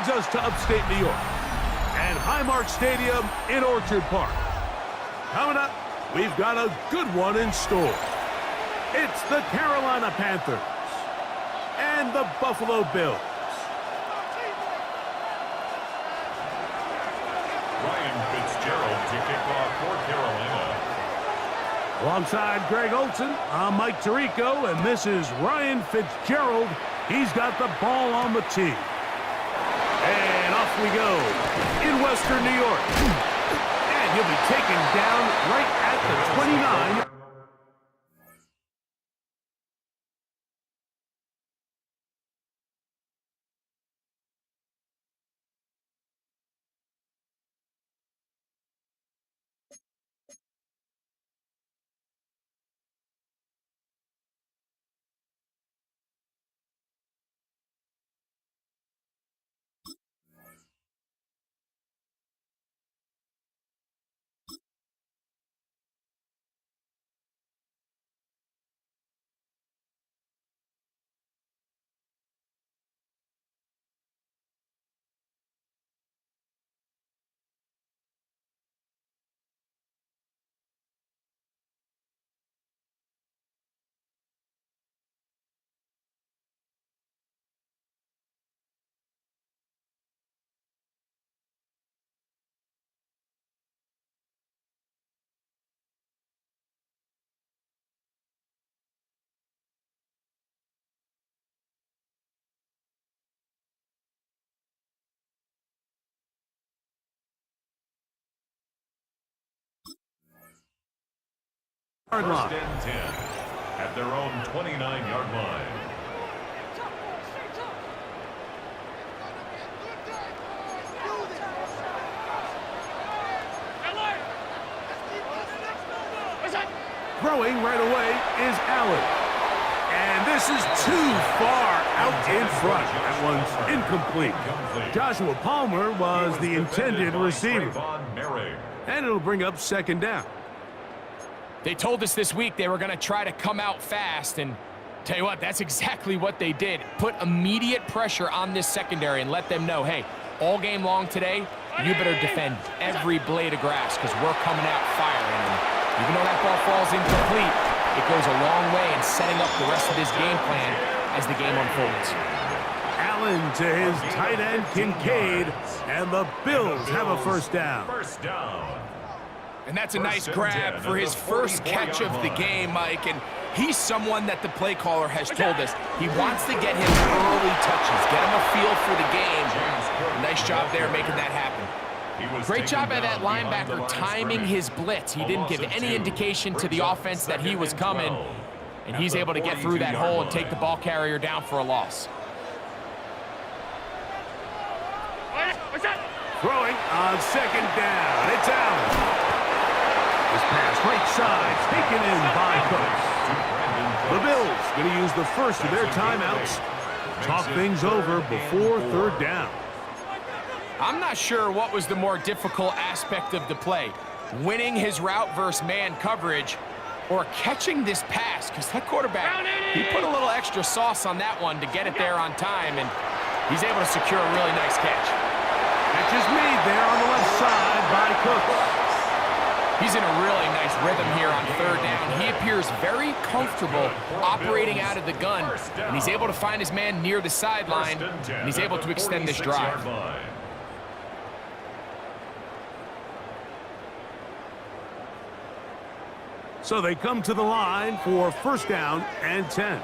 brings us to upstate New York and Highmark Stadium in Orchard Park. Coming up, we've got a good one in store. It's the Carolina Panthers and the Buffalo Bills. Ryan Fitzgerald to kick off for Carolina. Alongside Greg Olson, I'm Mike Tirico, and this is Ryan Fitzgerald. He's got the ball on the tee. And off we go in Western New York. And he'll be taken down right at the 29. First and 10 at their own 29-yard line. Throwing right away is Allen. And this is too far out in front. That one's incomplete. Joshua Palmer was the intended receiver. And it'll bring up second down. They told us this week they were going to try to come out fast, and tell you what, that's exactly what they did. Put immediate pressure on this secondary and let them know, hey, all game long today, you better defend every blade of grass because we're coming out firing. And even though that ball falls incomplete, it goes a long way in setting up the rest of this game plan as the game unfolds. Allen to his tight end, Kincaid, and the Bills have a first down. First down. And that's a nice grab for his first catch of the game, Mike. And he's someone that the play caller has told us he wants to get him early touches, get him a feel for the game. Nice job there making that happen. Great job by that linebacker timing his blitz. He didn't give any indication to the offense that he was coming. And he's able to get through that hole and take the ball carrier down for a loss. Throwing on second down. It's Allen. This pass right side, taken in by Cooks. The Bills going to use the first of their timeouts. Talk things over before third down. I'm not sure what was the more difficult aspect of the play. Winning his route versus man coverage or catching this pass, because that quarterback, he put a little extra sauce on that one to get it there on time, and he's able to secure a really nice catch. Catch is made there on the left side by Cooks. He's in a really nice rhythm here on third down. He appears very comfortable operating out of the gun, and he's able to find his man near the sideline, and he's able to extend this drive. So they come to the line for first down and 10.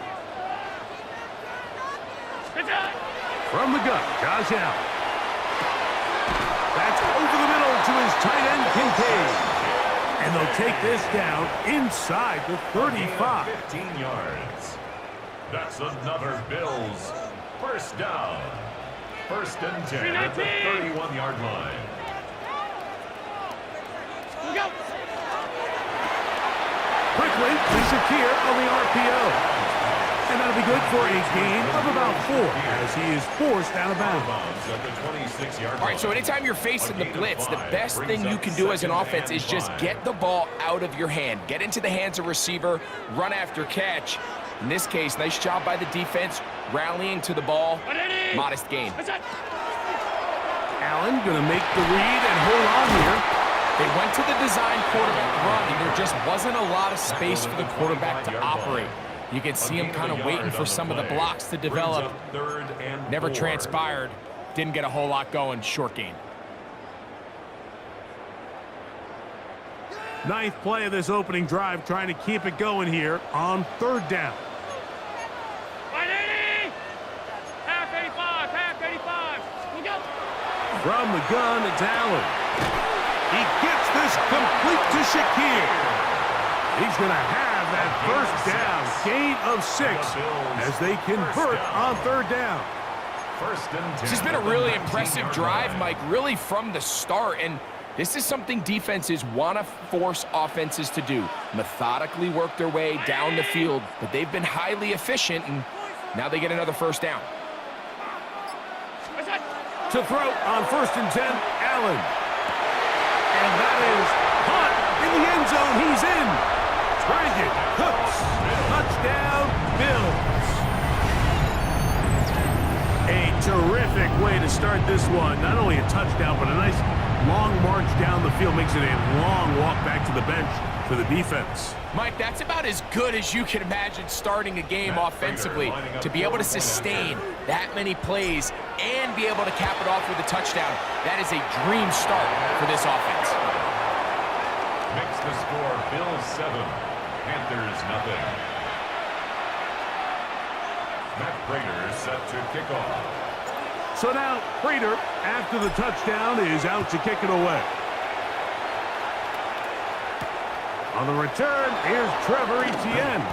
From the gun, Josh Allen. That's over the middle to his tight end, Kincaid. And they'll take this down inside the 35. 15 yards. That's another Bills first down. First and 10 at the 31-yard line. Go. Quickly, Secure on the RPO. And that'll be good for a gain of about 4 as he is forced out of bounds. All right, so anytime you're facing the blitz, the best thing you can do as an offense is just get the ball out of your hand. Get into the hands of receiver, run after catch. In this case, nice job by the defense, rallying to the ball. Modest gain. Allen gonna make the read and hold on here. They went to the design quarterback run, and there just wasn't a lot of space for the quarterback to operate. You can see him kind of waiting for some of the blocks to develop. Never transpired. Didn't get a whole lot going. Short game. Ninth play of this opening drive, trying to keep it going here on third down. Half 85. We go. From the gun, it's Allen. He gets this complete to Shakir. He's going to have that first down, gain of 6, as they convert on third down. This has been a really impressive drive, Mike, really from the start. And this is something defenses want to force offenses to do. Methodically work their way down the field, but they've been highly efficient, and now they get another first down. To throw on 1st and 10, Allen. And that is caught in the end zone. He's in. Brandon Cooks. Touchdown, Bills. A terrific way to start this one. Not only a touchdown, but a nice long march down the field. Makes it a long walk back to the bench for the defense. Mike, that's about as good as you can imagine starting a game offensively. To be able to sustain that many plays and be able to cap it off with a touchdown, that is a dream start for this offense. Makes the score Bills 7, Panthers nothing. Matt Prater set to kick off. So now Prater, after the touchdown, is out to kick it away. On the return, here's Trevor Etienne.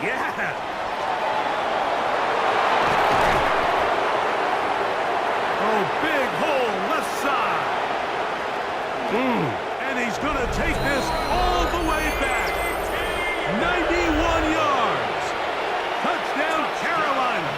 Yeah! Oh, big hole, left side. And he's going to take this all the way back. 91 yards. Touchdown, Carolina.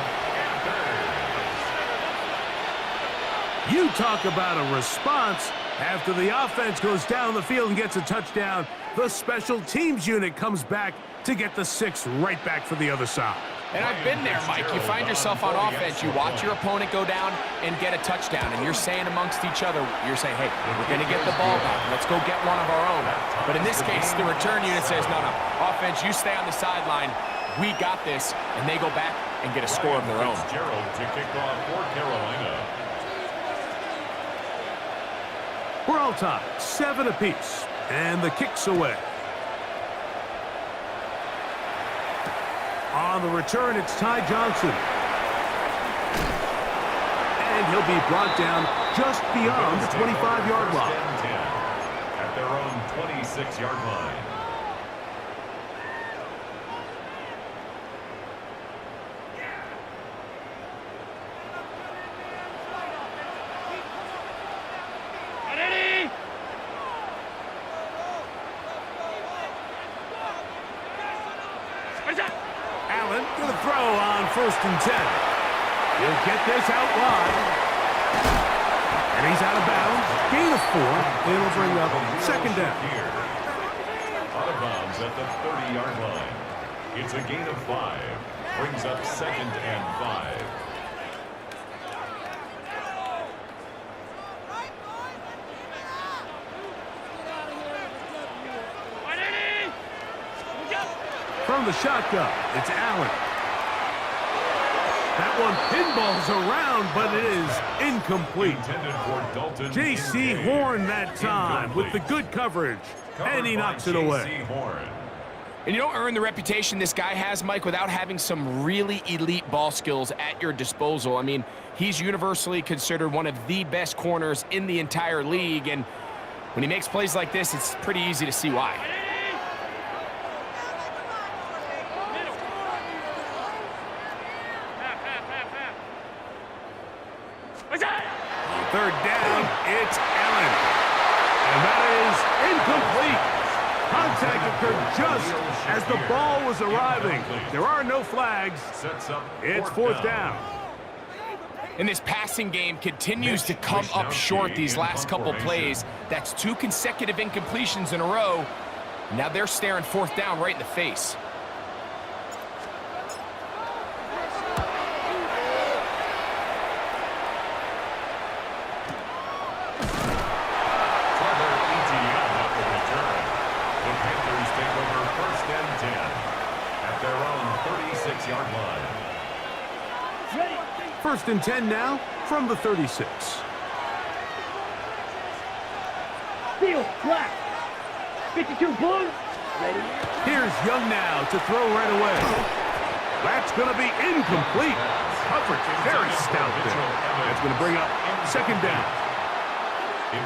You talk about a response. After the offense goes down the field and gets a touchdown, the special teams unit comes back to get the 6 right back for the other side. And I've been there, Mike. You find yourself on offense, you watch your opponent go down and get a touchdown, and you're saying amongst each other, you're saying, hey, we're going to get the ball back. Let's go get one of our own. But in this case, the return unit says, no, offense, you stay on the sideline. We got this, and they go back and get a score of their own. Gerald to kick off for Carolina. We're all tied, 7 apiece, and the kick's away. On the return, it's Ty Johnson. And he'll be brought down just beyond the 25-yard line. At their own 26-yard line. Allen to the throw on 1st and 10. He'll get this out wide. And he's out of bounds. Gain of 4. It'll bring up 2nd down. Out of bounds at the 30-yard line. It's a gain of 5. Brings up 2nd and 5. From the shotgun, it's Allen. That one pinballs around, but it is incomplete. J.C. Horn that time with the good coverage, and he knocks it away. And you don't earn the reputation this guy has, Mike, without having some really elite ball skills at your disposal. I mean, he's universally considered one of the best corners in the entire league, and when he makes plays like this, it's pretty easy to see why. Third down, it's Allen. And that is incomplete. Contact occurred just as the ball was arriving. There are no flags. It's 4th down. And this passing game continues to come up short these last couple plays. That's 2 consecutive incompletions in a row. Now they're staring 4th down right in the face. First and 10 now from the 36. Field, black. 52 blue. Ready. Here's Young now to throw right away. That's going to be incomplete. Coverage very stout there. That's going to bring up second down.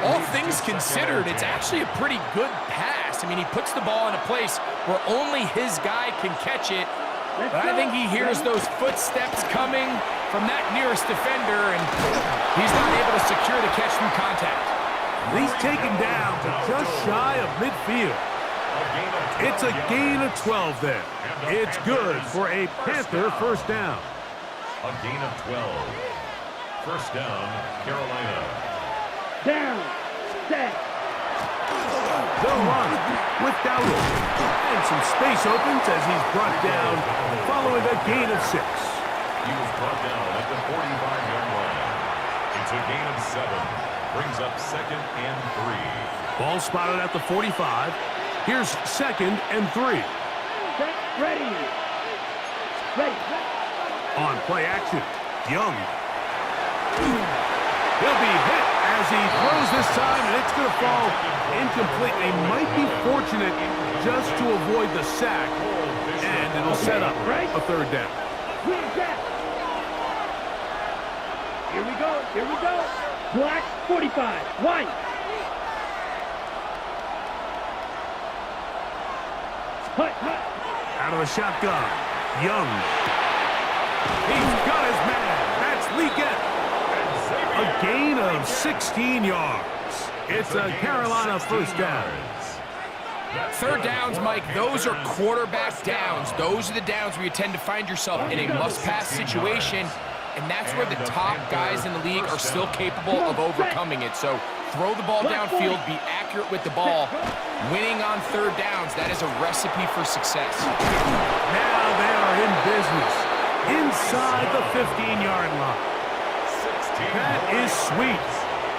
All things considered, it's actually a pretty good pass. I mean, he puts the ball in a place where only his guy can catch it. But I think he hears those footsteps coming from that nearest defender, and he's not able to secure the catch through contact. He's taken down to just shy of midfield. It's a gain of 12 there. It's good for a Panther first down. A gain of 12. First down, Carolina. Down. Set. The run with Dowdle. And some space opens as he's brought down following a gain of 6. He was brought down at the 45-yard line. It's a gain of 7. Brings up second and 3. Ball spotted at the 45. Here's second and 3. Set. Ready. Ready. On play action, Young. He'll be hit as he throws this time, and it's going to fall incomplete. They might be fortunate just to avoid the sack, and it'll set up a third down. Here we go. Here we go. Black 45. White. Hut, hut. Out of the shotgun, Young. He's got his man. That's Leakett. A gain of 16 yards. It's a Carolina first down. Third downs, Mike, those are quarterback downs. Those are the downs where you tend to find yourself in a must-pass situation, and that's where the top guys in the league are still capable of overcoming it. So throw the ball downfield, be accurate with the ball. Winning on third downs, that is a recipe for success. Now they are in business inside the 15-yard line. That is sweet.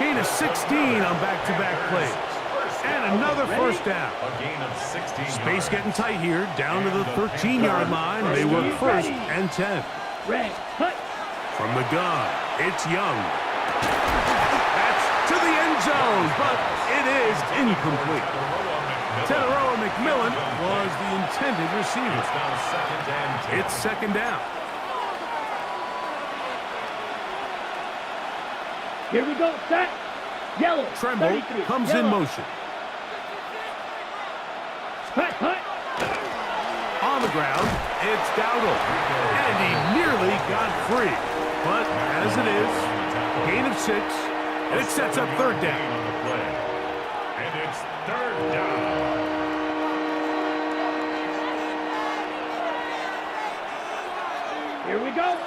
Gain of 16 on back-to-back plays. And another first down. Space getting tight here, down to the 13-yard line. They work first and 10. From the gun, it's Young. That's to the end zone, but it is incomplete. Teteroa McMillan was the intended receiver. It's second down. Here we go. Set. Yellow. Tremble comes in motion. Hut, hut. On the ground, it's Dowdle. And he nearly got free. But as it is, gain of 6, and it sets up third down. And it's third down. Here we go.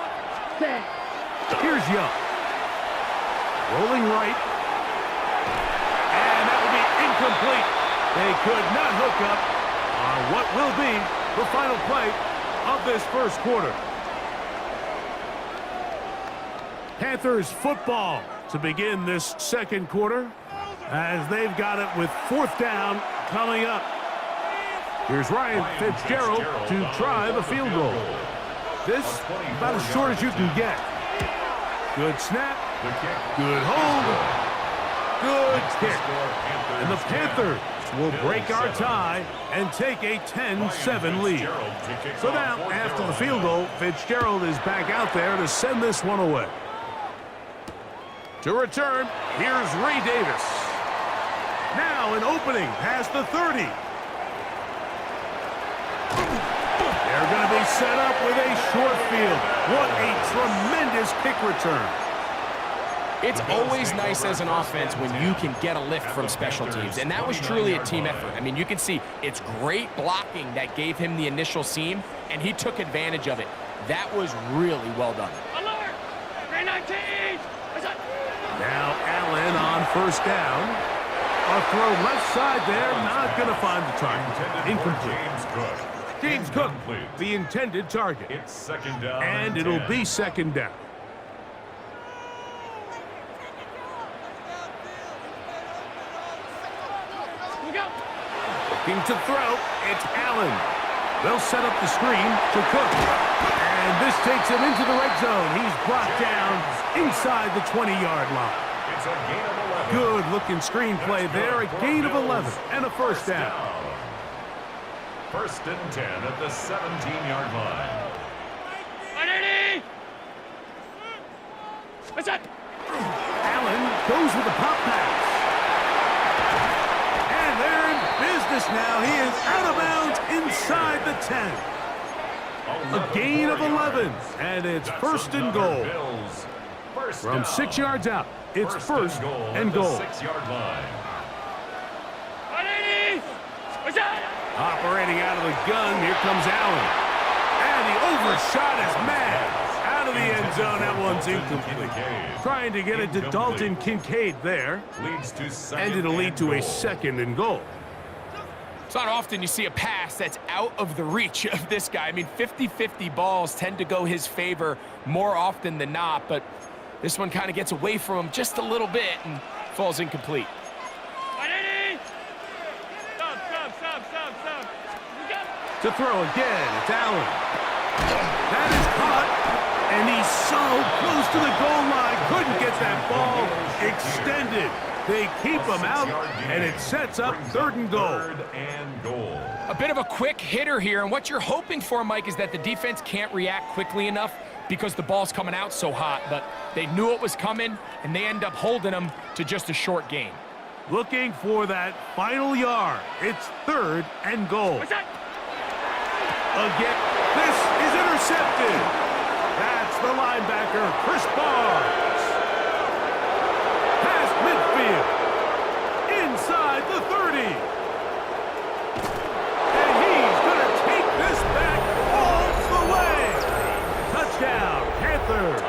Set. Here's Young. Rolling right. And that will be incomplete. They could not hook up on what will be the final play of this first quarter. Panthers football to begin this second quarter as they've got it with fourth down coming up. Here's Ryan Fitzgerald to try the field goal. This about as short as you can get. Good snap. Good hold. Good kick. And the Panthers will break our tie and take a 10-7 lead. So now, after the field goal, Fitzgerald is back out there to send this one away. To return, here's Ray Davis. Now an opening past the 30. They're going to be set up with a short field. What a tremendous kick return. It's always nice as an offense when you can get a lift from special teams, and that was truly a team effort. I mean, you can see it's great blocking that gave him the initial seam, and he took advantage of it. That was really well done. Alert! 319! Now Allen on first down. A throw left side there, not going to find the target. Incomplete. James Cook, the intended target. It's second down. And it'll be second down. Looking to throw, it's Allen. They'll set up the screen to Cook. And this takes him into the red zone. He's brought down inside the 20-yard line. It's a gain of 11. Good-looking screenplay there. A gain of 11 and a first down. First and 10 at the 17-yard line. What's that? Allen goes with the pop pass. And they're in business now. He is out of bounds inside the 10. A gain of 11, and it's first and goal. From 6 yards out, it's first and goal. 6-yard line. Operating out of the gun, here comes Allen. And the overshot is mad. Out of the end zone, that one's incomplete. Trying to get it to Dalton Kincaid there. And it'll lead to a second and goal. It's not often you see a pass that's out of the reach of this guy. I mean, 50-50 balls tend to go his favor more often than not, but this one kind of gets away from him just a little bit and falls incomplete. To throw again, it's Allen. That is caught, and he's so close to the goal line. Couldn't get that ball extended. They keep him out, and it sets up third and goal. A bit of a quick hitter here, and what you're hoping for, Mike, is that the defense can't react quickly enough because the ball's coming out so hot, but they knew it was coming, and they end up holding them to just a short gain. Looking for that final yard. It's third and goal. Again, this is intercepted. That's the linebacker, Chris Barnes. Past midfield. Inside the 30. And he's going to take this back all the way. Touchdown, Panthers.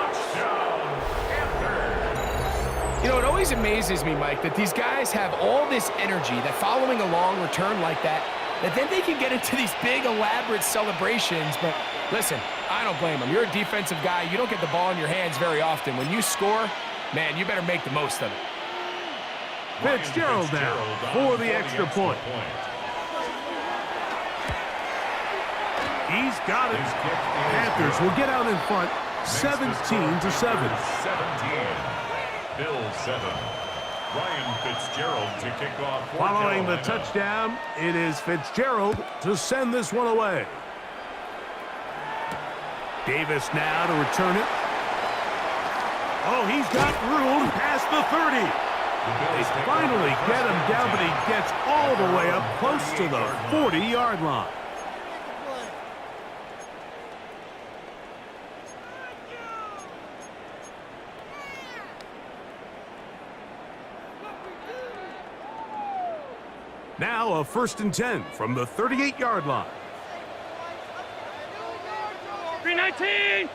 You know, it always amazes me, Mike, that these guys have all this energy, that following a long return like that then they can get into these big, elaborate celebrations. But listen, I don't blame them. You're a defensive guy. You don't get the ball in your hands very often. When you score, man, you better make the most of it. Fitzgerald now for the extra point. He's got it. Panthers will get out in front, 17-7. 17. Bills 7. Ryan Fitzgerald to kick off. Following the touchdown, it is Fitzgerald to send this one away. Davis now to return it. Oh, he's got room past the 30. They finally get him down, but he gets all the way up close to the 40-yard line. Now a first and 10 from the 38-yard line. 319.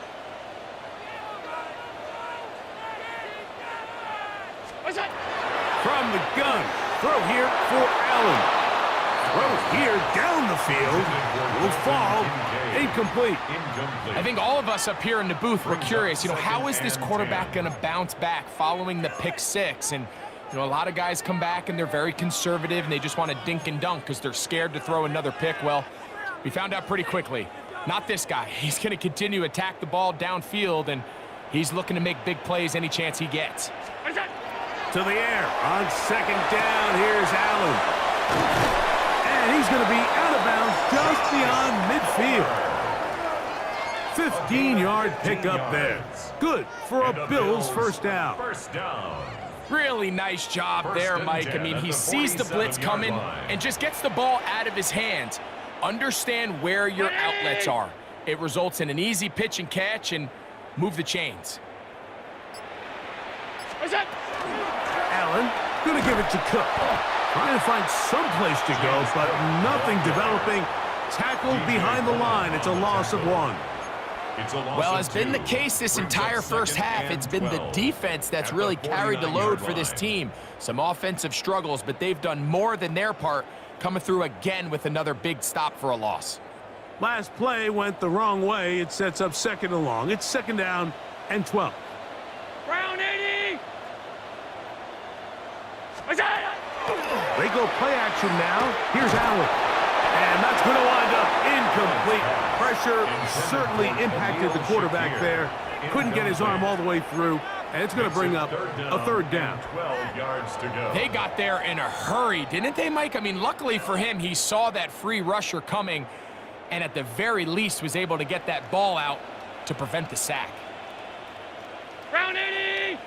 What's that? From the gun, throw here for Allen. Throw here down the field. Will fall incomplete. I think all of us up here in the booth were curious, how is this quarterback going to bounce back following the pick six? And a lot of guys come back and they're very conservative and they just want to dink and dunk because they're scared to throw another pick. Well, we found out pretty quickly. Not this guy. He's going to continue to attack the ball downfield, and he's looking to make big plays any chance he gets. To the air on second down. Here's Allen. And he's going to be out of bounds just beyond midfield. 15-yard pickup there. Good for a Bills first down. Really nice job there, Mike. I mean, he sees the blitz coming and just gets the ball out of his hands. Understand where your outlets are. It results in an easy pitch and catch and move the chains. Allen going to give it to Cook. Trying to find some place to go, but nothing developing. Tackled behind the line. It's a loss of 1. Well, has been the case this entire first half. It's been the defense that's really carried the load for this team. Some offensive struggles, but they've done more than their part, coming through again with another big stop for a loss. Last play went the wrong way. It sets up second and long. It's second down and 12. Round 80. They go play action now. Here's Allen. And that's going to wind up incomplete. Pressure certainly impacted the quarterback there. Couldn't get his arm all the way through, and it's going to bring up a third down. 12 yards to go. They got there in a hurry, didn't they, Mike? I mean, luckily for him, he saw that free rusher coming, and at the very least was able to get that ball out to prevent the sack. Round 80!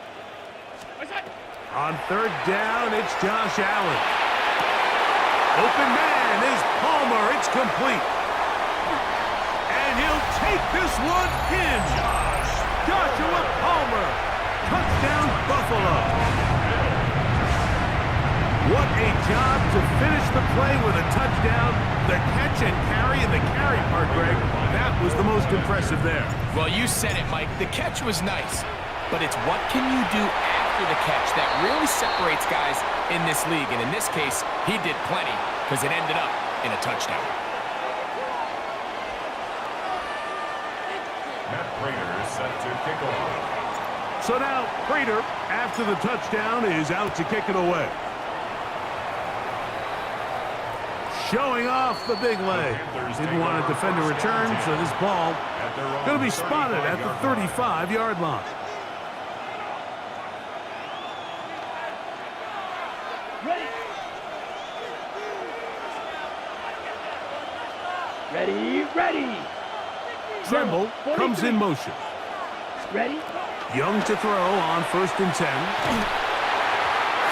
On third down, it's Josh Allen. Open man is Palmer. It's complete. And he'll take this one in. Joshua Palmer. Touchdown, Buffalo. What a job to finish the play with a touchdown. The catch and carry, and the carry part, Greg, that was the most impressive there. Well, you said it, Mike. The catch was nice, but it's what can you do after the catch that really separates guys in this league. And in this case, he did plenty because it ended up in a touchdown. Matt Prater is set to kick off. So now, Prater, after the touchdown, is out to kick it away. Showing off the big leg. Didn't want to defend a return, so this ball going to be spotted at the 35-yard line. Ready, ready. Tremble comes in motion. Ready? Young to throw on 1st and 10.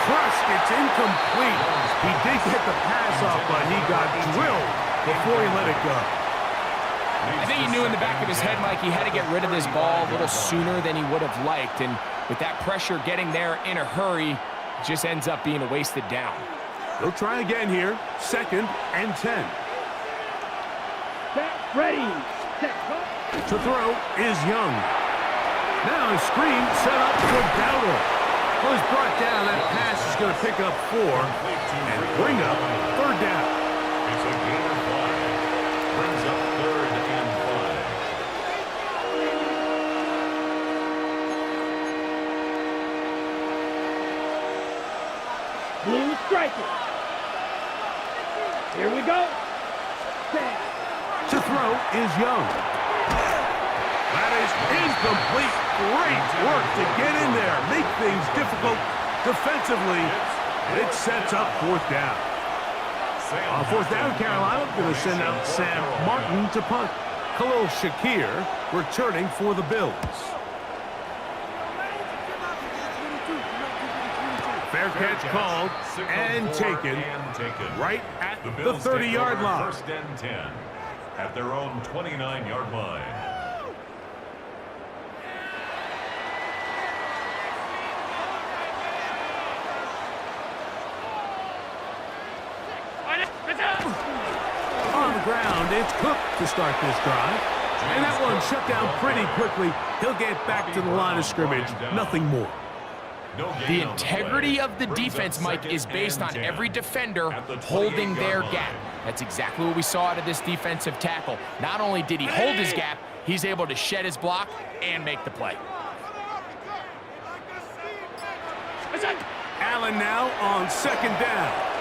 Crushed, it's incomplete. He did get the pass off, but he got drilled before he let it go. I think he knew in the back of his head, Mike, he had to get rid of this ball a little sooner than he would have liked. And with that pressure getting there in a hurry, it just ends up being a wasted down. They'll try again here. 2nd and 10. Ready. To throw is Young. Now a screen set up for Dowdle. Was brought down. That pass is going to pick up 4 and bring up 3rd down. It's a gain of 5. Brings up 3rd and 5. Blue striker. Here we go. To throw is Young. That is incomplete. Great work to get in there. Make things difficult defensively. It sets up 4th down. On 4th down, Carolina going to send out Sam Martin to punt. Khalil Shakir returning for the Bills. Fair catch called and taken right at the 30-yard line. 1st and 10 at their own 29-yard line. On the ground, it's Cook to start this drive. And that one shut down pretty quickly. He'll get back to the line of scrimmage. Nothing more. The integrity of the defense, Mike, is based on every defender holding their gap. That's exactly what we saw out of this defensive tackle. Not only did he hold his gap, he's able to shed his block and make the play. Allen now on 2nd down.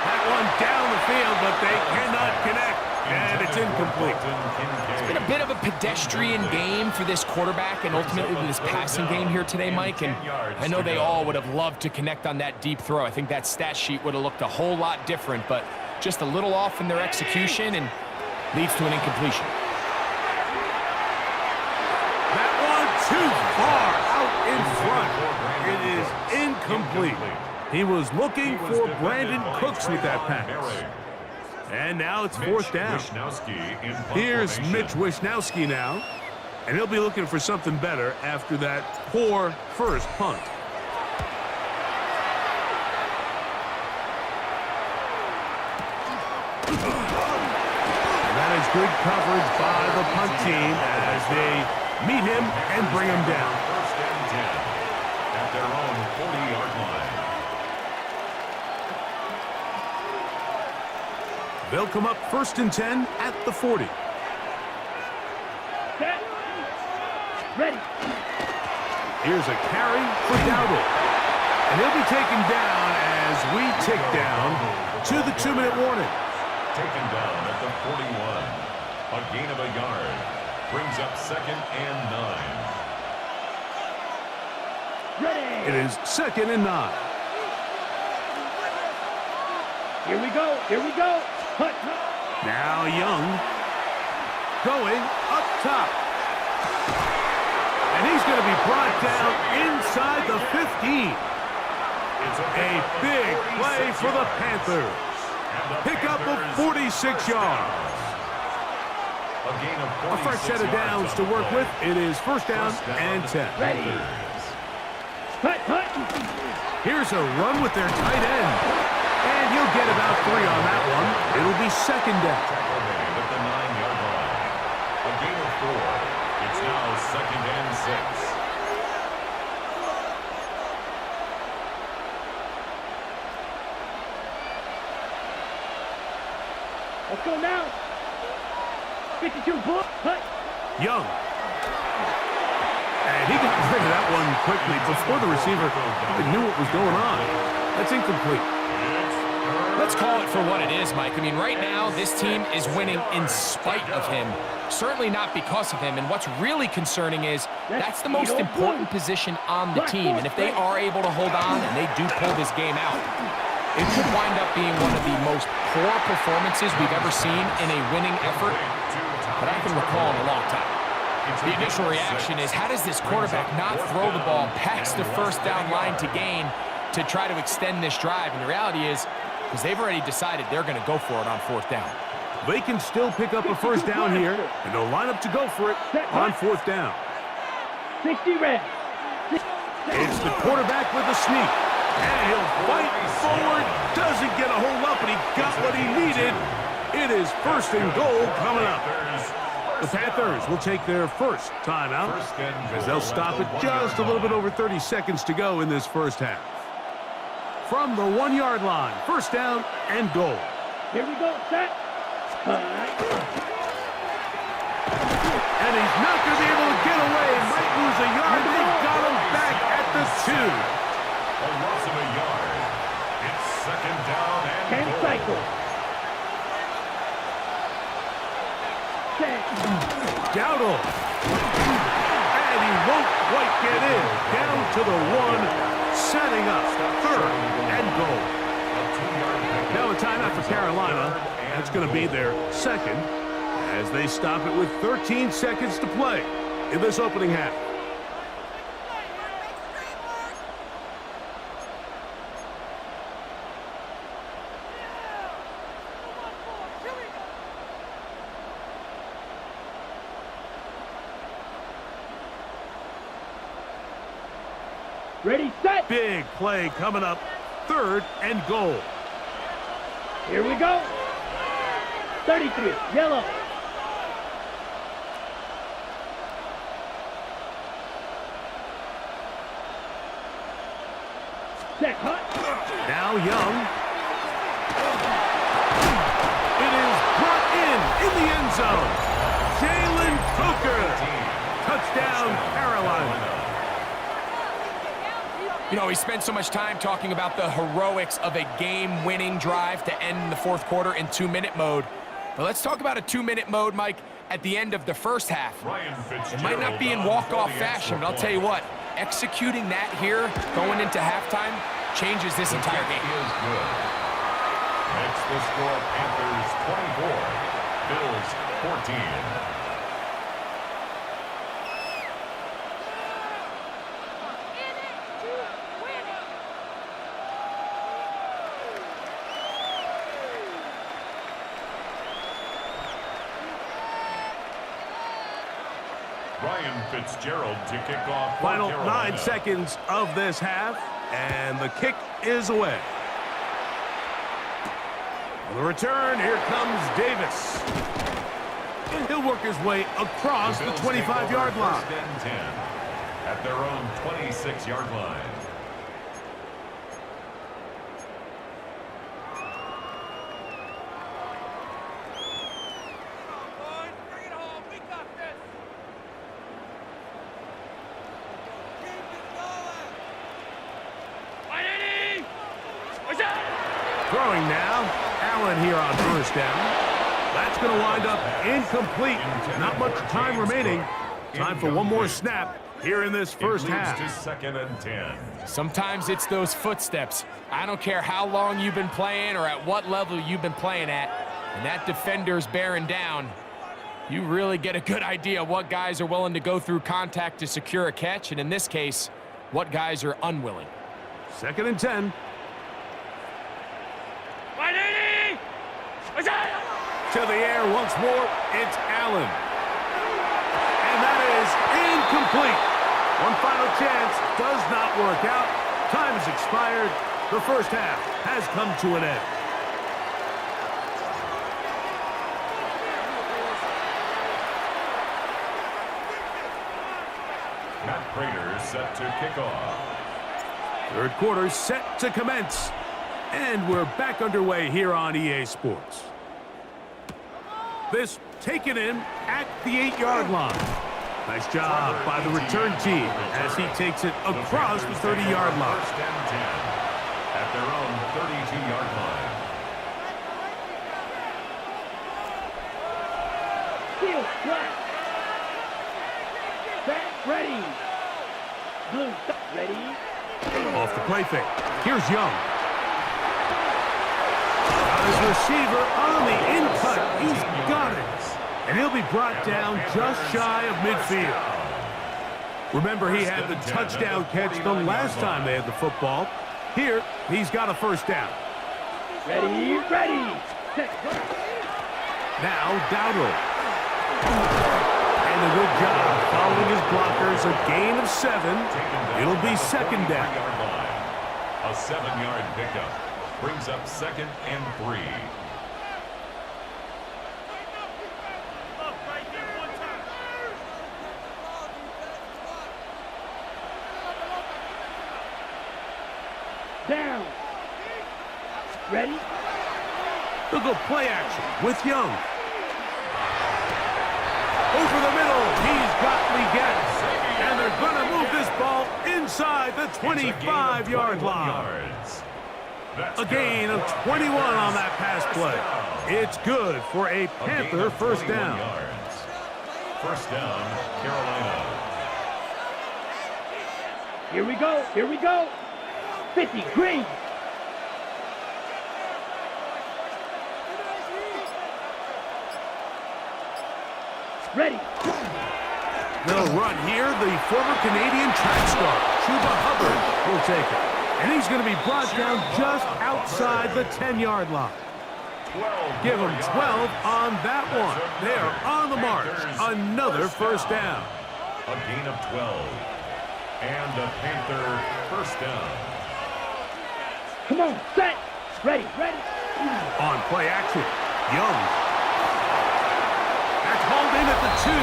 That one down the field, but they cannot connect, and it's incomplete. It's been a bit of a pedestrian game for this quarterback and ultimately this passing game here today, Mike, and I know they all would have loved to connect on that deep throw. I think that stat sheet would have looked a whole lot different, but just a little off in their execution and leads to an incompletion. That one too far out in front. It is incomplete. He was looking for Brandon Cooks with that pass. And now it's 4th down. Here's Mitch Wishnowsky now. And he'll be looking for something better after that poor first punt. That is good coverage by the punt team as they meet him and bring him down. 1st and 10 at their own 40-yard line. They'll come up 1st and 10 at the 40. Set. Ready. Here's a carry for Dowdle. And he'll be taken down as we tick down to the 2-minute warning. taken down at the 41. A gain of a yard. Brings up 2nd and 9. Ready. It is 2nd and 9. Here we go. Here we go. Hut. Now Young going up top. And he's going to be brought down inside the 15. A big play for the Panthers. Pick up of 46 yards. A fresh set of downs to work with. It is 1st down and 10. Ready. Hut. Here's a run with their tight end. And he'll get about 3 on that one. It'll be 2nd down. At the 9-yard line. A gain of 4. It's now 2nd and 6. Let's go now. 52 bull. Hut. Young. And he got rid of that one quickly before the receiver even knew what was going on. That's incomplete. Let's call it for what it is, Mike. I mean, right now, this team is winning in spite of him. Certainly not because of him. And what's really concerning is that's the most important position on the team. And if they are able to hold on and they do pull this game out, it could wind up being one of the most poor performances we've ever seen in a winning effort that I can recall in a long time. The initial reaction is, how does this quarterback not throw the ball past the 1st down line to gain to try to extend this drive? And the reality is, because they've already decided they're going to go for it on 4th down. They can still pick up a 1st down here, and they'll line up to go for it on 4th down. 60 red. It's the quarterback with the sneak. And he'll fight forward. Doesn't get a hold up, and he got what he needed. It is 1st and goal coming up. The Panthers will take their first timeout as they'll stop it just a little bit over 30 seconds to go in this 1st half. From the 1-yard line, 1st down and goal. Here we go. Set. And he's not going to be able to get away. Might lose a yard. They've got him back at the 2. A loss of a yard. It's 2nd down and 10 goal. cycle. Dowdle. And he won't quite get in. Down to the 1, setting up 3rd and goal. Now a timeout for Carolina. That's going to be their 2nd as they stop it with 13 seconds to play in this opening half. Ready, set. Big play coming up. 3rd and goal. Here we go. 33, yellow. Set, hut. Now Young. It is brought in the end zone. Jalen Coker. Touchdown, Carolina. You know, we spent so much time talking about the heroics of a game-winning drive to end the 4th quarter in 2-minute mode. But let's talk about a 2-minute mode, Mike, at the end of the 1st half. It might not be in walk-off fashion, but I'll tell you what, executing that here, going into halftime, changes this entire game. Next, the score, Panthers 24, Bills 14. Ryan Fitzgerald to kick off. Final 9 seconds of this half, and the kick is away. On the return, here comes Davis. And he'll work his way across the 25-yard line. 1st and 10 at their own 26-yard line. Throwing now, Allen here on first down. That's going to wind up incomplete. Not much time remaining. Time for one more snap here in this first half. To second and 10. Sometimes it's those footsteps. I don't care how long you've been playing or at what level you've been playing at, and that defender's bearing down. You really get a good idea what guys are willing to go through contact to secure a catch, and in this case, what guys are unwilling. Second and 10. To the air once more, it's Allen. And that is incomplete. One final chance does not work out. Time has expired. The first half has come to an end. Matt Prater set to kick off. Third quarter set to commence. And we're back underway here on EA Sports. This taken in at the 8-yard line. Nice job by the return team as he takes it across the 30-yard line. First and 10 at their own 32-yard line. Field flat. Back ready. Blue ready. Off the play fake. Here's Young. His receiver on the in-cut. He's got it. And he'll be brought down just shy of midfield. Remember, he had the touchdown catch the last time they had the football. Here, he's got a first down. Ready, ready. Now, Dowdle. And a good job following his blockers. A gain of 7. It'll be second down. A 7-yard pickup brings up second and 3. Down. Ready? They'll go play action with Young. Over the middle, he's got Leggett. And they're going to move this ball inside the 25-yard line. A gain of 21 on that pass play. It's good for a Panther first down. First down, Carolina. Here we go, here we go. 50, green. Ready. They'll run here. The former Canadian track star, Chuba Hubbard, will take it. And he's going to be brought down just outside the 10-yard line. Give him 12 on that one. They are on the march. Another first down. A gain of 12. And a Panther first down. Come on, set. Ready, ready. On play action, Young. That's hauled in at the 2.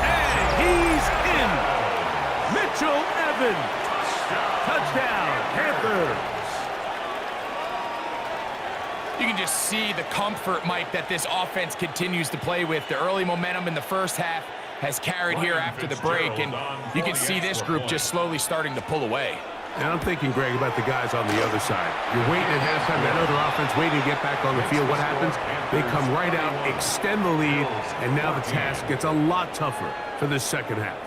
And he's in. Mitchell Evans. Touchdown, Panthers. You can just see the comfort, Mike, that this offense continues to play with. The early momentum in the first half has carried here after the break, and you can see this group just slowly starting to pull away. And I'm thinking, Greg, about the guys on the other side. You're waiting at halftime, that other offense waiting to get back on the field. What happens? They come right out, extend the lead, and now the task gets a lot tougher for this second half.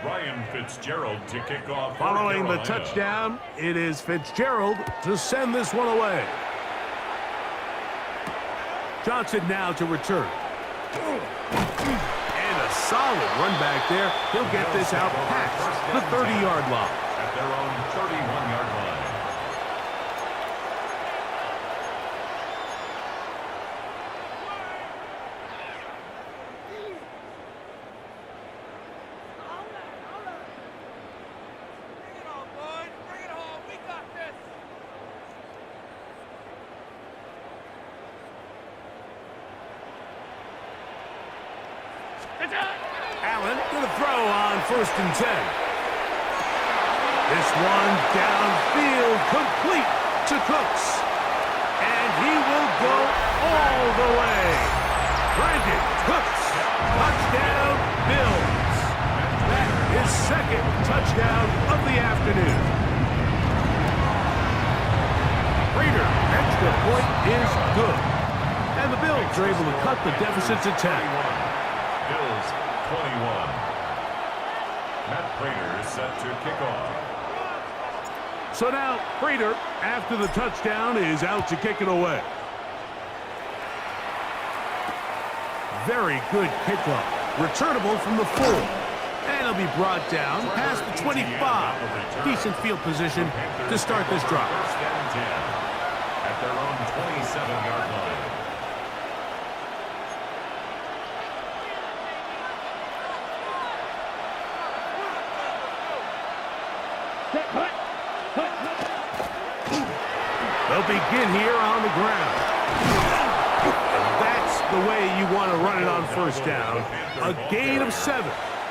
Ryan Fitzgerald to kick off. Following the touchdown, it is Fitzgerald to send this one away. Johnson now to return. And a solid run back there. He'll get this out past the 30-yard line. At their own 31-yard line. Allen to the throw on first and 10. This one downfield, complete to Cooks. And he will go all the way. Brandon Cooks, touchdown Bills. That is second touchdown of the afternoon. Prater, extra point is good. And the Bills are able to cut the deficit to 10. Bills 21. Matt Prater is set to kick off. So now, Prater, after the touchdown, is out to kick it away. Very good kickoff. Returnable from the 4. And it'll be brought down past the 25. Decent field position to start this drive. First and 10 at their own 27-yard line. They'll begin here on the ground. And that's the way you want to run it on first down. A gain of 7.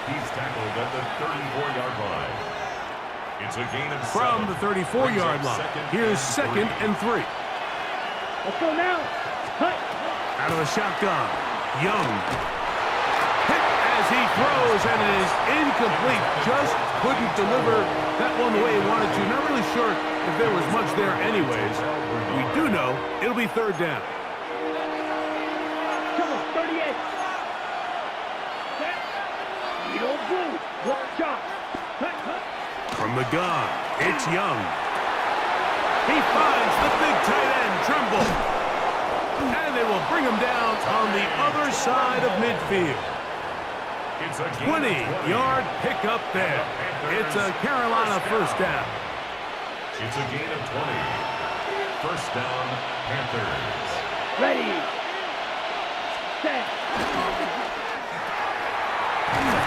He's tackled at the 34-yard line. It's a gain of 7. From the 34-yard line. Here's 2nd and 3. Let's go now. Cut. Out of the shotgun. Young. Hit as he throws, and it is incomplete. Just couldn't deliver that one the way he wanted to. Not really sure if there was much there anyways. We do know it'll be 3rd down. Come on, 38. Set. You don't blue. Block shot. Cut, cut. From the gun, it's Young. He finds the big tight end, Trimble. And they will bring him down on the other side of midfield. It's a 20-yard pickup there. It's a Carolina first down. It's a gain of 20. First down, Panthers. Ready. Set.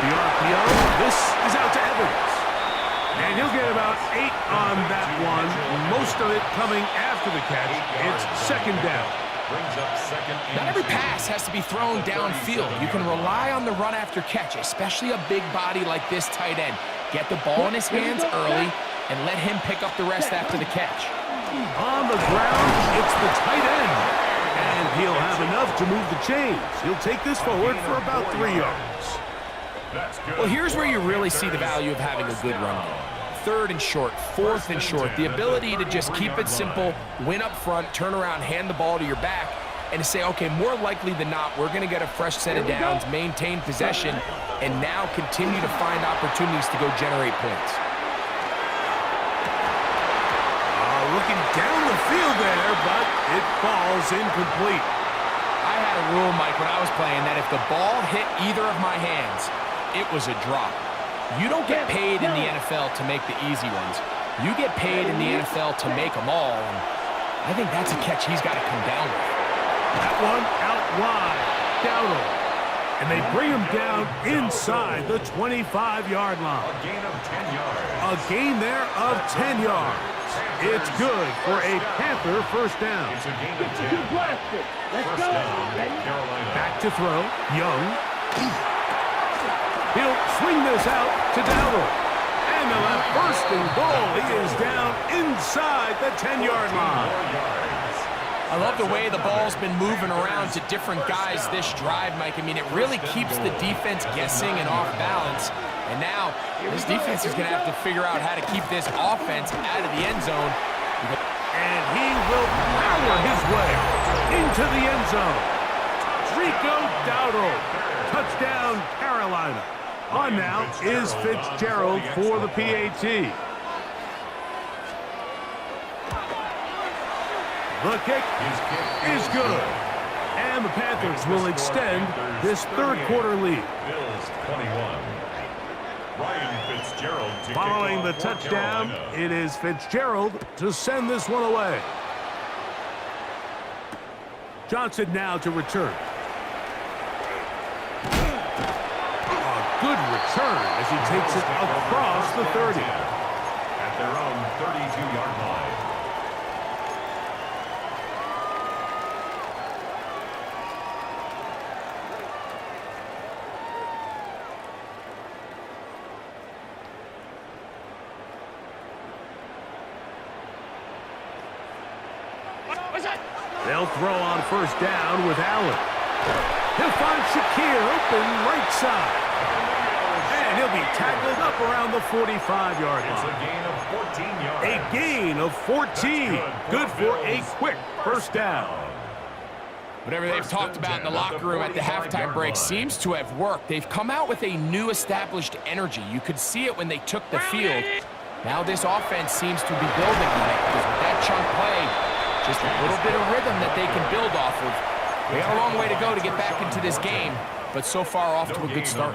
The RPO, this is out to Evans. And he'll get about 8 on that one. Most of it coming after the catch. It's 2nd down. Brings up 2nd and Not every 2. pass has to be thrown downfield. You can rely on the run after catch, especially a big body like this tight end. Get the ball in his hands early and let him pick up the rest after the catch. On the ground, it's the tight end. And he'll have enough to move the chains. He'll take this forward for about 3 yards. That's good. Well, here's where you really see the value of having a good run game. 3rd and short, 4th and short. The ability to just keep it simple, win up front, turn around, hand the ball to your back, and to say, okay, more likely than not, we're going to get a fresh set of downs, maintain possession, and now continue to find opportunities to go generate points. Looking down the field there, but it falls incomplete. I had a rule, Mike, when I was playing that if the ball hit either of my hands, it was a drop. You don't get paid in the NFL to make the easy ones. You get paid in the NFL to make them all, and I think that's a catch he's got to come down with. That one out wide. Dowdle. And they bring him down inside the 25-yard line. A gain of 10 yards. A gain there of 10 yards. It's good for a Panther first down. It's a gain of 10. You blasted. Let's First go. down, Ready. Carolina. Back to throw. Young. He'll swing this out to Dowdle. And they'll have first and goal. He is down inside the 10-yard line. 4 yards. I love the way the ball's been moving around to different guys this drive, Mike. I mean, it really keeps the defense guessing and off balance. And now, this defense is going to have to figure out how to keep this offense out of the end zone. And he will power his way into the end zone. Rico Dowdle. Touchdown, Carolina. On now is Fitzgerald for the PAT. The kick is good. And the Panthers will extend this third quarter lead. Bills 21. Ryan Fitzgerald to Following kick the off for touchdown, Carolina. it is Fitzgerald to send this one away. Johnson now to return. A good return as he takes it across the 30. At their own 32-yard line. They'll throw on first down with Allen. He'll find Shakir open right side. And he'll be tackled up around the 45-yard It's a line. gain of 14 yards. A gain of 14. Good for a quick first down. Whatever they've talked about in the locker room at the halftime break seems to have worked. They've come out with a new established energy. You could see it when they took the field. Now this offense seems to be building on it because with that chunk play, just a little bit of rhythm that they can build off of. They got a long way to go to get back into this game, but so far off to a good start.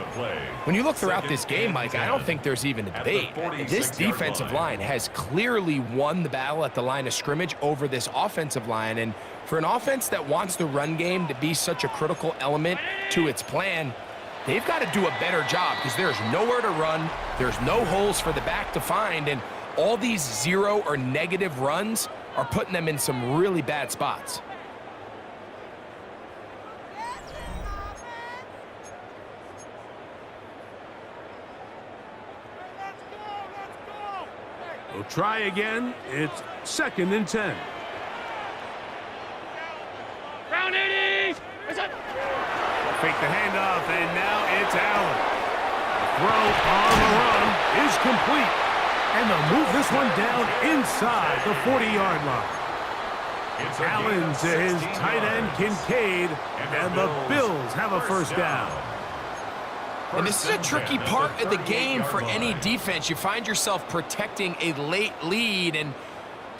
When you look throughout this game, Mike, I don't think there's even a debate. This defensive line has clearly won the battle at the line of scrimmage over this offensive line, and for an offense that wants the run game to be such a critical element to its plan, they've got to do a better job because there's nowhere to run, there's no holes for the back to find, and all these zero or negative runs are putting them in some really bad spots. We'll try again. It's 2nd and 10. Round 80. Fake the handoff, and now it's Allen. Throw on the run is complete. And they'll move this one down inside the 40-yard line. Allen to his tight end, Kincaid, and the Bills have a first down. And this is a tricky part of the game for any defense. You find yourself protecting a late lead, and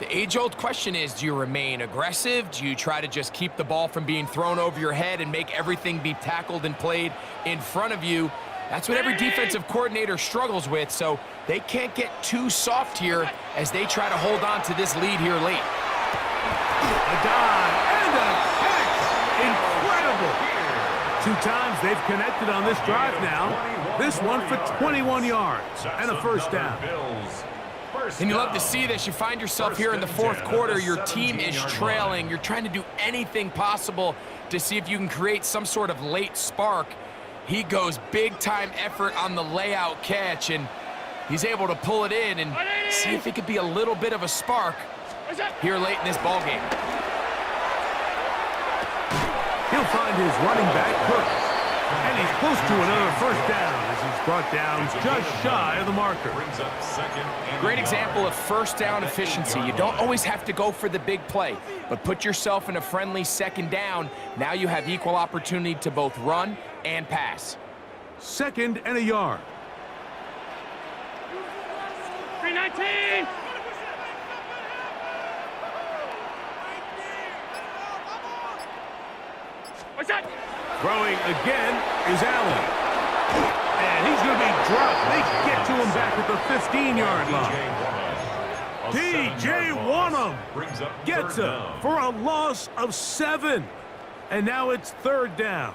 the age-old question is, do you remain aggressive? Do you try to just keep the ball from being thrown over your head and make everything be tackled and played in front of you? That's what every defensive coordinator struggles with, so they can't get too soft here as they try to hold on to this lead here late. A dive and a catch. Incredible. 2 times they've connected on this drive now. This one for 21 yards and a first down. And you love to see this. You find yourself here in the 4th quarter. Your team is trailing. You're trying to do anything possible to see if you can create some sort of late spark. He goes big-time effort on the layout catch, and he's able to pull it in and see if it could be a little bit of a spark here late in this ball game. He'll find his running back, Curtis. And he's close to another first down as he's brought down just shy of the marker. Great example of first down efficiency. You don't always have to go for the big play, but put yourself in a friendly 2nd down. Now you have equal opportunity to both run and pass. 2nd and a yard. 319. What's that? Throwing again is Allen. And he's going to be dropped. They get to him back at the 15-yard line. T.J. Wanham gets him for a loss of 7. And now it's 3rd down.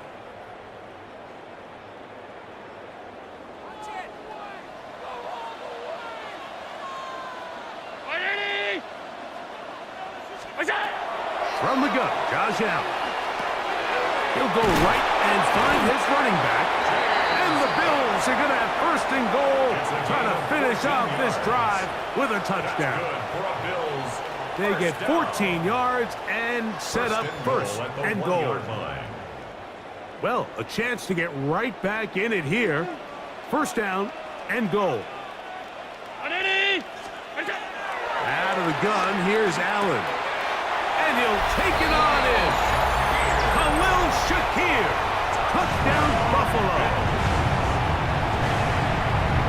From the gun, Josh Allen. He'll go right and find his running back. And the Bills are going to have 1st and goal, trying to finish off this drive with a touchdown. They get 14 yards and set up 1st and goal. Well, a chance to get right back in it here. 1st down and goal. Out of the gun, here's Allen. And he'll take it on in. Khalil Shakir. Touchdown, Buffalo.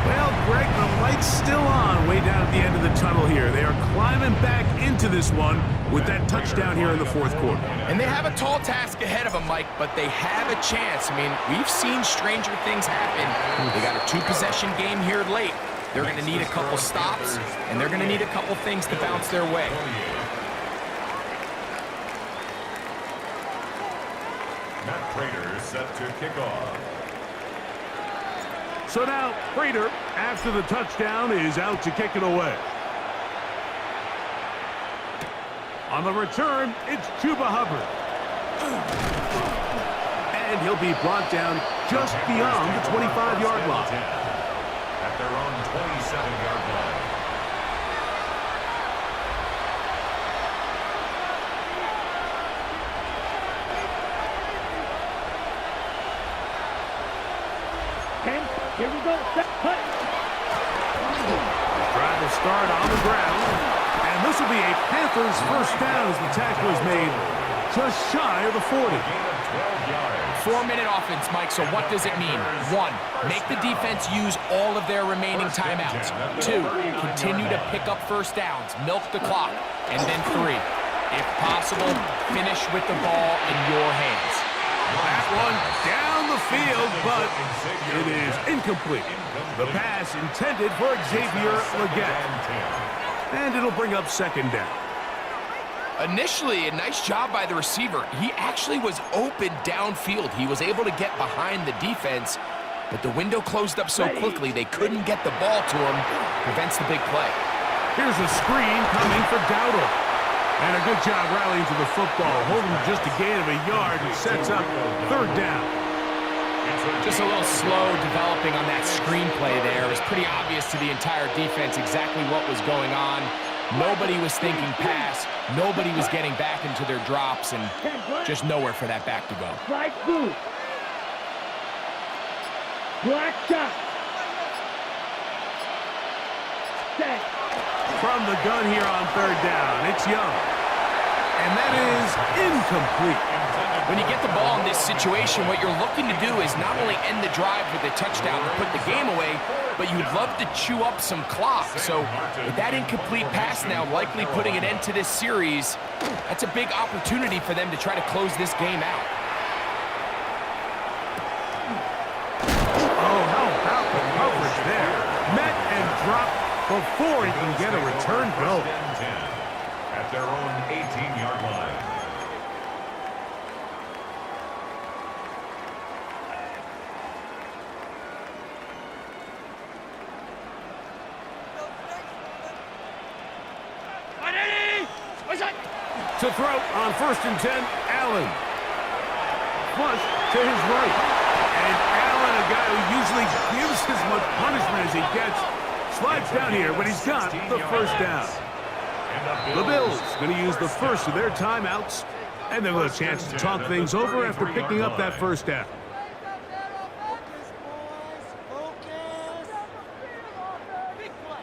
Well, Greg, the light's still on way down at the end of the tunnel here. They are climbing back into this one with that touchdown here in the 4th quarter. And they have a tall task ahead of them, Mike, but they have a chance. I mean, we've seen stranger things happen. They got a 2-possession game here late. They're going to need a couple stops, and they're going to need a couple things to bounce their way. Matt Prater set to kick off. So now, Prater, after the touchdown, is out to kick it away. On the return, it's Chuba Hubbard. And he'll be brought down just beyond the 25-yard line. At their own 27-yard line. Here we go. start on the ground. And this will be a Panthers first down as the tackle is made just shy of the 40. 4-minute offense, Mike, so what does it mean? 1, make the defense use all of their remaining timeouts. 2, continue to pick up first downs, milk the clock. And then 3, if possible, finish with the ball in your hands. That one down the field, but it is incomplete. The pass intended for Ejayr26show. And it'll bring up second down. Initially, a nice job by the receiver. He actually was open downfield. He was able to get behind the defense, but the window closed up so quickly they couldn't get the ball to him. Prevents the big play. Here's a screen coming for Dowdle. And a good job rallying to the football, holding just a gain of a yard and sets up third down. Just a little slow developing on that screenplay there. It was pretty obvious to the entire defense exactly what was going on. Nobody was thinking pass. Nobody was getting back into their drops, and just nowhere for that back to go. Slide through. Black shot. Set. From the gun here on third down, it's Young. And that is incomplete. When you get the ball in this situation, what you're looking to do is not only end the drive with a touchdown to put the game away, but you'd love to chew up some clock. So with that incomplete pass now likely putting an end to this series, that's a big opportunity for them to try to close this game out. Oh, how about the coverage there? Met and dropped before he can get a return go. At their own 18-yard line. To throw on 1st and 10, Allen. Flush to his right. And Allen, a guy who usually gives as much punishment as he gets, slides down here, but he's got the first down. The Bills going to use the first of their timeouts, and they'll have a chance to talk things over after picking up that first down.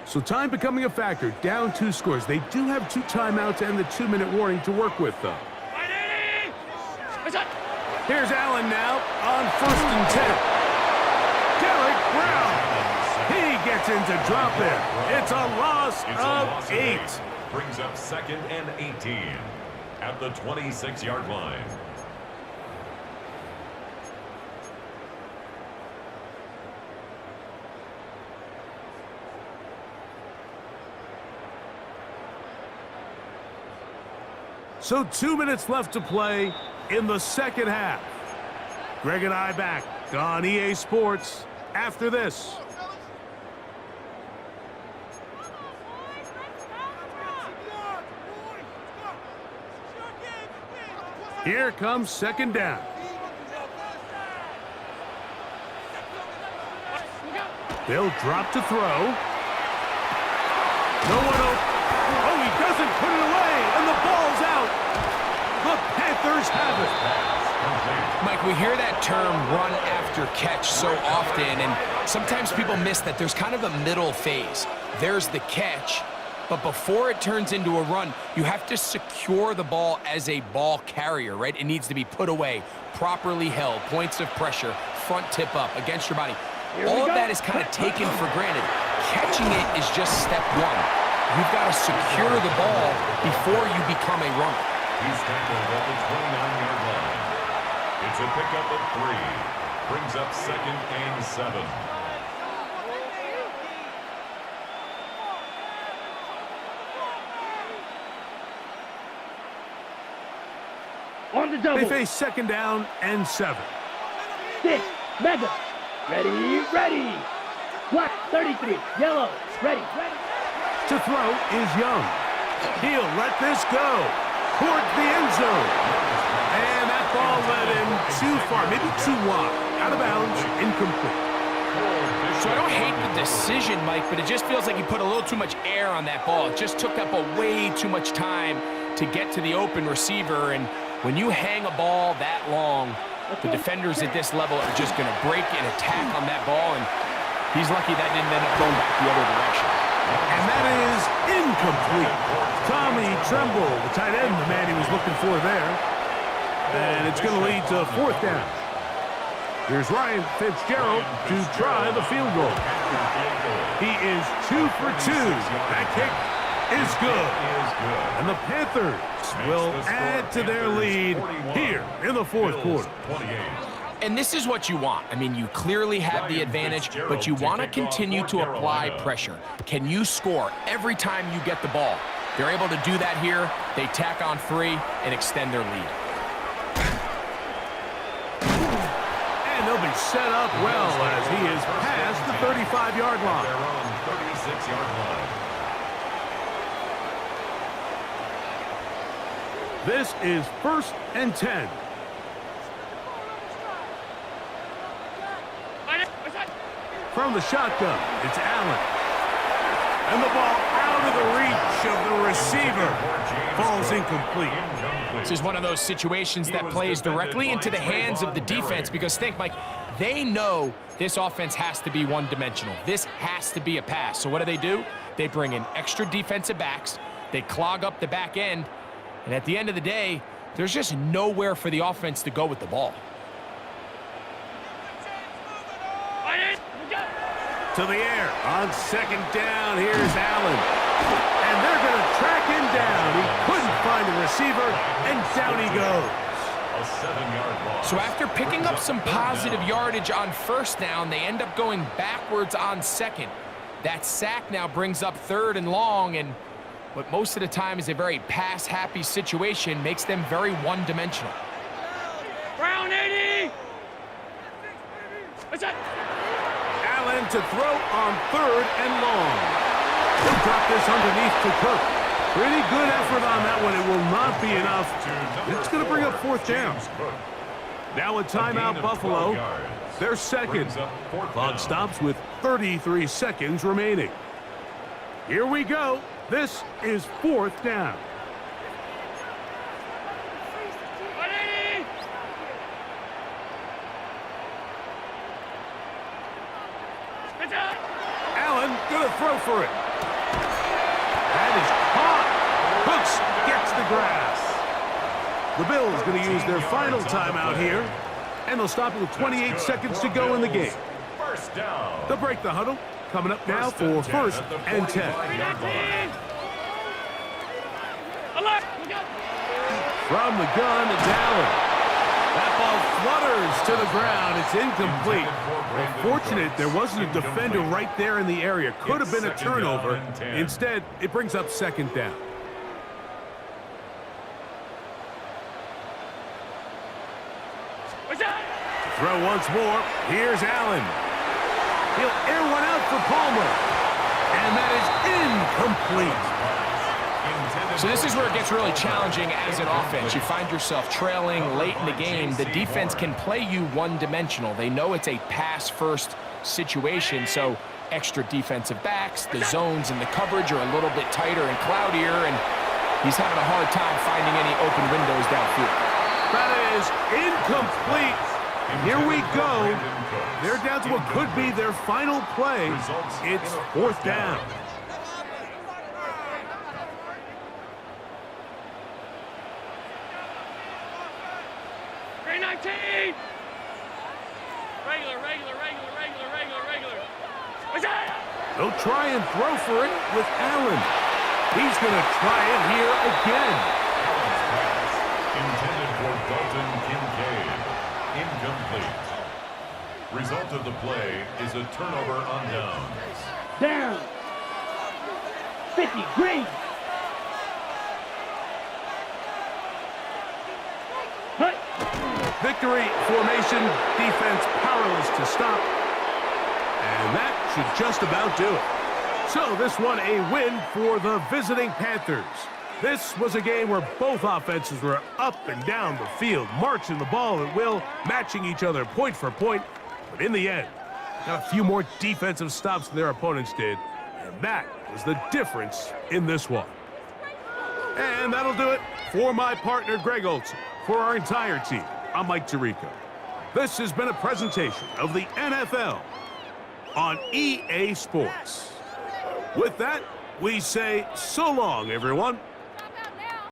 So time becoming a factor, down 2 scores. They do have 2 timeouts and the 2-minute warning to work with, though. Here's Allen now on 1st and 10. Derek Brown. He gets into drop there. It's a loss of 8. Brings up 2nd and 18 at the 26-yard line. So 2 minutes left to play in the second half. Greg and I back on EA Sports after this. Here comes second down. They'll drop to throw. No one open. Oh, he doesn't put it away, and the ball's out. The Panthers have it. Mike, we hear that term run after catch so often, and sometimes people miss that there's kind of a middle phase. There's the catch, but before it turns into a run, you have to secure the ball as a ball carrier, right? It needs to be put away, properly held, points of pressure, front tip up against your body. All of that is kind of taken for granted. Catching it is just step one. You've got to secure the ball before you become a runner. He's tackled at the 29-yard line. It's a pickup of 3. Brings up 2nd and 7. On the double. They face second down and 7. 6. Mega. Ready, ready. Black, 33. Yellow. Ready, ready. To throw is Young. He'll let this go towards the end zone. And that ball led him too far, maybe too wide. Out of bounds, incomplete. So I don't hate the decision, Mike, but it just feels like he put a little too much air on that ball. It just took up way too much time to get to the open receiver. And when you hang a ball that long, the defenders at this level are just going to break and attack on that ball. And he's lucky that didn't end up going back the other direction. And that is incomplete. Tommy Tremble, the tight end, the man he was looking for there. And it's going to lead to 4th down. Here's Ryan Fitzgerald to try the field goal. He is 2 for 2. That kick is good. And the Panthers will add to their lead here in the 4th quarter. And this is what you want. I mean, you clearly have the advantage, but you want to continue to apply pressure. Can you score every time you get the ball? They're able to do that here. They tack on 3 and extend their lead. And they'll be set up well as he is past the 35-yard line. Their own 36-yard line. This is 1st and 10. From the shotgun, it's Allen. And the ball out of the reach of the receiver. Falls incomplete. This is one of those situations that plays directly into the hands of the defense because think, Mike, they know this offense has to be one-dimensional. This has to be a pass. So what do? They bring in extra defensive backs. They clog up the back end. And at the end of the day, there's just nowhere for the offense to go with the ball. To the air on 2nd down. Here's Allen. And they're going to track him down. He couldn't find the receiver, and down he goes. A 7-yard loss. So after picking up some positive yardage on 1st down, they end up going backwards on 2nd. That sack now brings up 3rd and long, and what most of the time is a very pass-happy situation makes them very one-dimensional. Brown 80. What's that? Allen to throw on 3rd and long. He'll drop this underneath to Cook. Pretty good effort on that one. It will not be enough. It's going to bring up 4th down. Now a timeout, Buffalo. Their 2nd. Clock stops with 33 seconds remaining. Here we go. This is 4th down. Allen gonna throw for it. That is caught. Hooks gets the grass. The Bills gonna use their final timeout here, and they'll stop it with 28 seconds to go in the game. 1st down. They'll break the huddle. Coming up now for 1st and 10. From the gun, it's Allen. That ball flutters to the ground. It's incomplete. Fortunate there wasn't a defender right there in the area. Could have been a turnover. Instead, it brings up 2nd down. Throw once more. Here's Allen. He'll air one out for Palmer. And that is incomplete. So this is where it gets really challenging as an offense. You find yourself trailing late in the game. The defense can play you one-dimensional. They know it's a pass-first situation, so extra defensive backs, the zones and the coverage are a little bit tighter and cloudier, and he's having a hard time finding any open windows downfield. That is incomplete. Here we go. They're down to what could be their final play. It's 4th down. They'll try and throw for it with Allen. He's going to try it here again. Intended for Dalton Kincaid. Incomplete. Result of the play is a turnover on downs. Down. 50, green. Hut. Victory formation, defense powerless to stop. And that should just about do it. So this one a win for the visiting Panthers. This was a game where both offenses were up and down the field, marching the ball at will, matching each other point for point. But in the end, got a few more defensive stops than their opponents did. And that was the difference in this one. And that'll do it for my partner, Greg Olson. For our entire team, I'm Mike Tirico. This has been a presentation of the NFL on EA Sports. With that, We say so long, everyone.